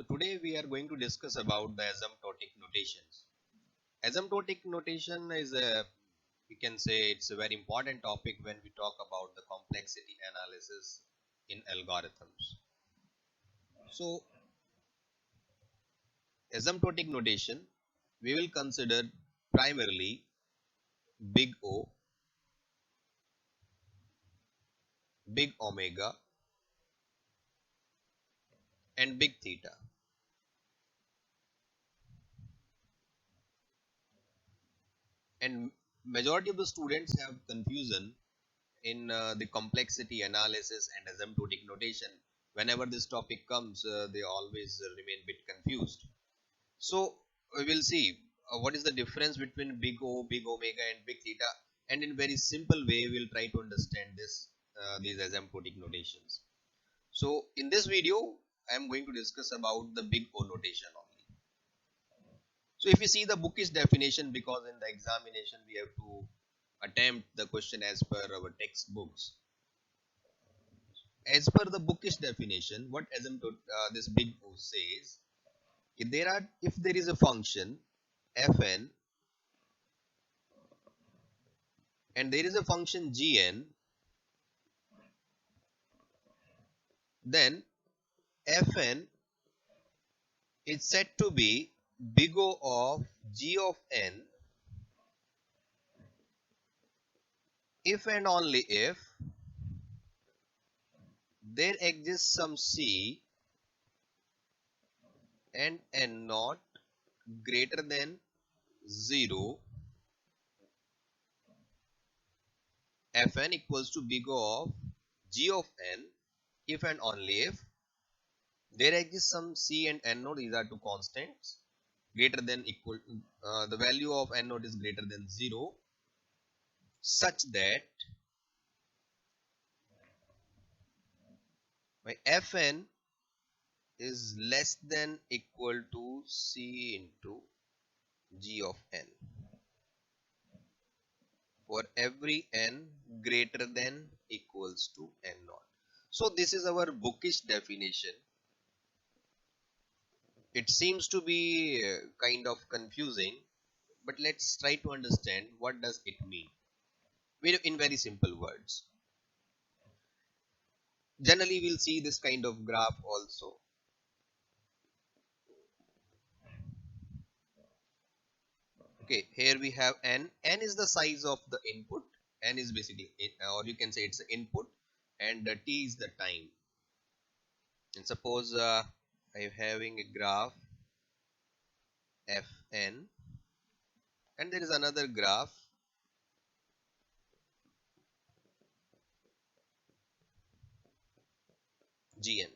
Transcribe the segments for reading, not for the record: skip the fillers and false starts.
So today we are going to discuss about the asymptotic notations. Asymptotic notation is we can say it's a very important topic when we talk about the complexity analysis in algorithms. So asymptotic notation, we will consider primarily big O, big omega and big theta. And majority of the students have confusion in the complexity analysis and asymptotic notation. Whenever this topic comes, they always remain a bit confused. So we will see what is the difference between big O, big omega and big theta, and in very simple way we'll try to understand these asymptotic notations. So in this video I am going to discuss about the big O notation only. So if you see the bookish definition, because in the examination we have to attempt the question as per our textbooks. As per the bookish definition, what this big O says, if there is a function fn and there is a function gn, then fn is said to be big O of g of n if and only if there exists some c and n not greater than 0. Fn equals to big O of g of n if and only if there exists some c and n naught, these are two constants, greater than equal the value of n naught is greater than 0, such that my fn is less than equal to c into g of n for every n greater than equals to n naught. So this is our bookish definition. It seems to be kind of confusing, but let's try to understand what does it mean in very simple words. Generally we'll see this kind of graph also. Okay, here we have n. N is the size of the input. N is basically, or you can say it's the input, and t is the time. And suppose I'm having a graph fn, and there is another graph gn.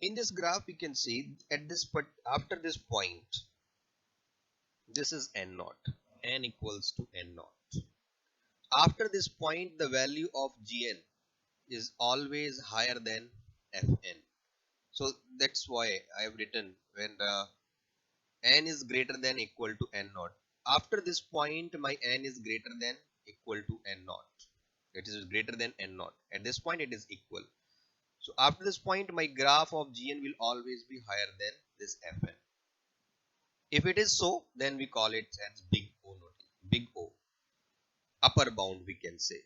In this graph, we can see at this after this point, this is n naught. N equals to n naught. After this point, the value of gn is always higher than fn. So that's why I have written when n is greater than equal to n naught. After this point, my n is greater than equal to n naught. It is greater than n naught. At this point, it is equal. So after this point, my graph of gn will always be higher than this fn. If it is so, then we call it as big O notation. Big O, upper bound, we can say.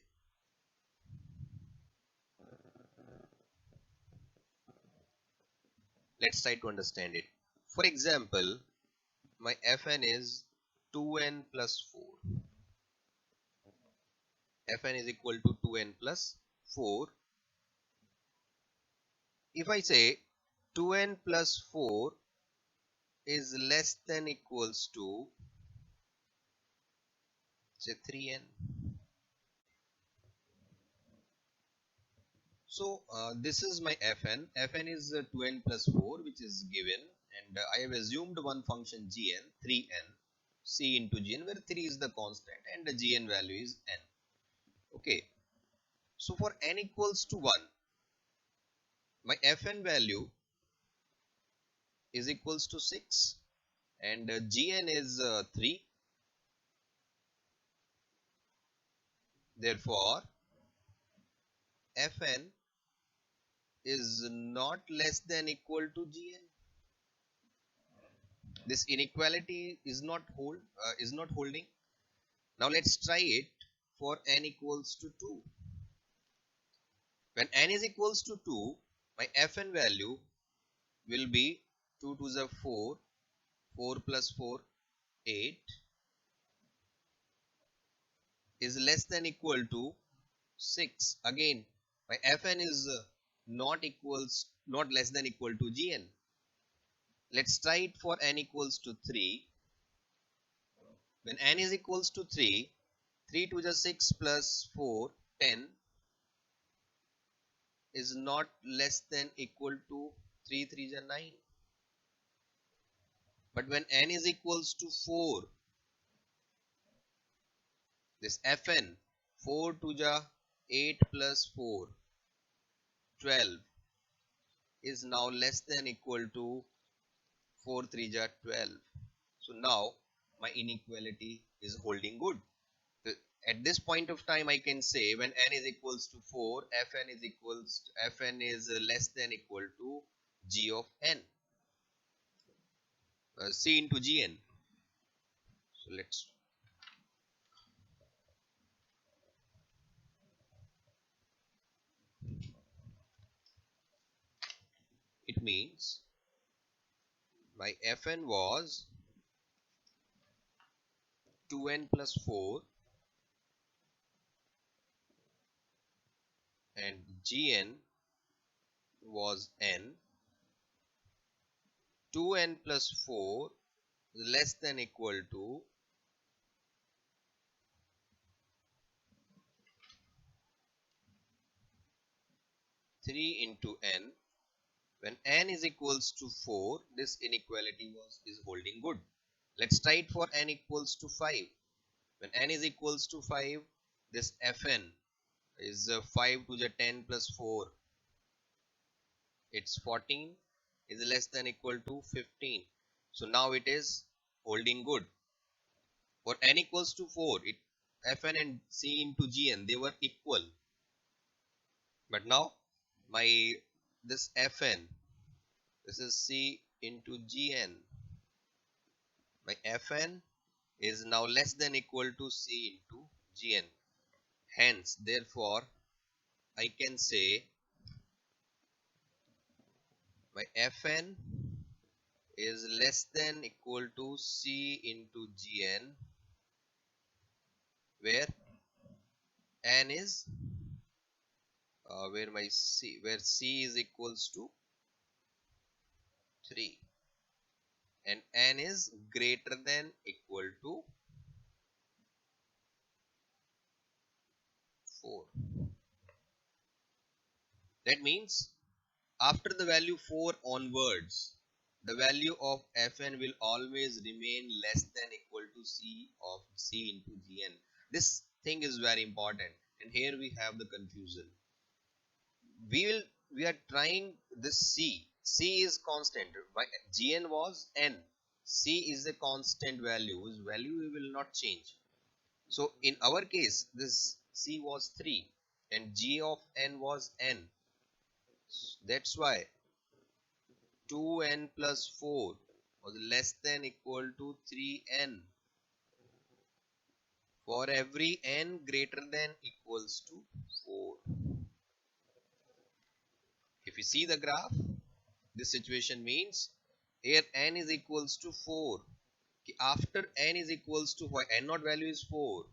Let's try to understand it. For example, my fn is 2n plus 4. Fn is equal to 2n plus 4. If I say 2n plus 4 is less than equals to say 3n. So this is my fn. Fn is 2n plus 4, which is given, and I have assumed one function gn, 3n, c into gn, where 3 is the constant and the gn value is n. Okay, so for n equals to 1, my fn value is equals to 6 and gn is 3. Therefore, fn is not less than equal to Gn. This inequality is not holding. Now let's try it for n equals to 2. When n is equals to 2, my fn value will be 2 to the 4, 4 plus 4, 8 is less than equal to 6. Again, my fn is not less than equal to gn. Let's try it for n equals to 3. When n is equals to 3, 3 to the 6 plus 4, 10 is not less than equal to 3 3 is 9. But when n is equals to 4, this fn 4 to the 8 plus 4, 12 is now less than equal to 4 3 is 12. So now my inequality is holding good. So at this point of time, I can say when n is equals to 4, fn is less than equal to g of n, c into gn. So it means my fn was 2n plus 4 and gn was n. 2n plus 4 less than equal to 3 into n. When n is equals to 4, this inequality is holding good. Let's try it for n equals to 5. When n is equals to 5, this fn is 5 to the 10 plus 4. It's 14 is less than equal to 15. So now it is holding good. For n equals to 4, fn and c into gn, they were equal. But now this fn, this is c into gn. My fn is now less than equal to c into gn. Hence, therefore, I can say my fn is less than equal to c into gn, where n is where c is equals to 3 and n is greater than equal to 4. That means after the value 4 onwards, the value of fn will always remain less than equal to c of c into gn. This thing is very important, and here we have the confusion. We are trying this c. C is constant. Gn was n. C is a constant value. Whose value will not change. So in our case, this c was 3 and g of n was n. That's why 2n plus 4 was less than equal to 3n for every n greater than equals to 4. If you see the graph, this situation means here n is equals to 4. After n is equals to n naught value is 4.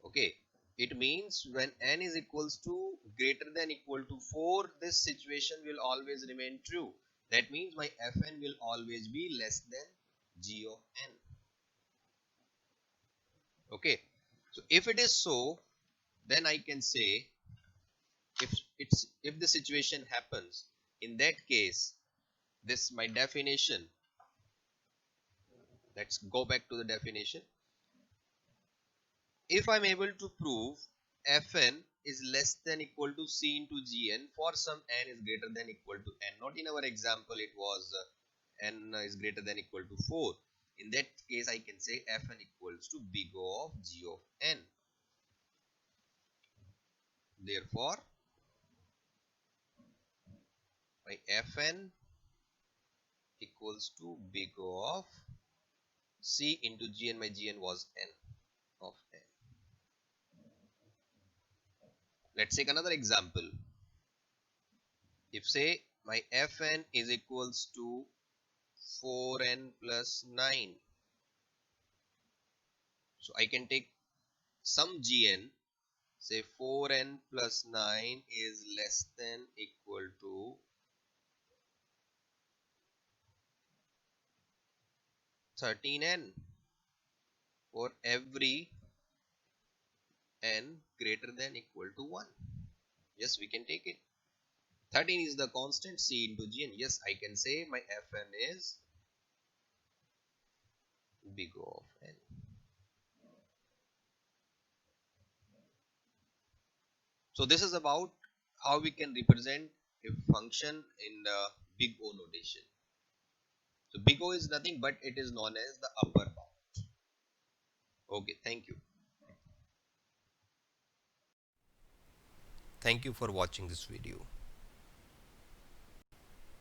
Okay, it means when n is equals to greater than equal to 4, this situation will always remain true. That means my fn will always be less than g of n. Okay, so if it is so, then I can say if the situation happens, in that case, this my definition. Let's go back to the definition. If I'm able to prove fn is less than equal to c into gn for some n is greater than equal to n. Not in our example, it was n is greater than equal to 4. In that case, I can say fn equals to big O of g of n. Therefore, my Fn equals to big O of C into Gn. My Gn was n of n. Let's take another example. If say my Fn is equals to 4n plus 9, so I can take some Gn, say 4n plus 9 is less than equal to 13n for every n greater than equal to 1. Yes, we can take it. 13 is the constant, C into Gn. Yes, I can say my Fn is big O of n. So this is about how we can represent a function in the big O notation. So big O is nothing but it is known as the upper bound. Okay, thank you. Thank you for watching this video.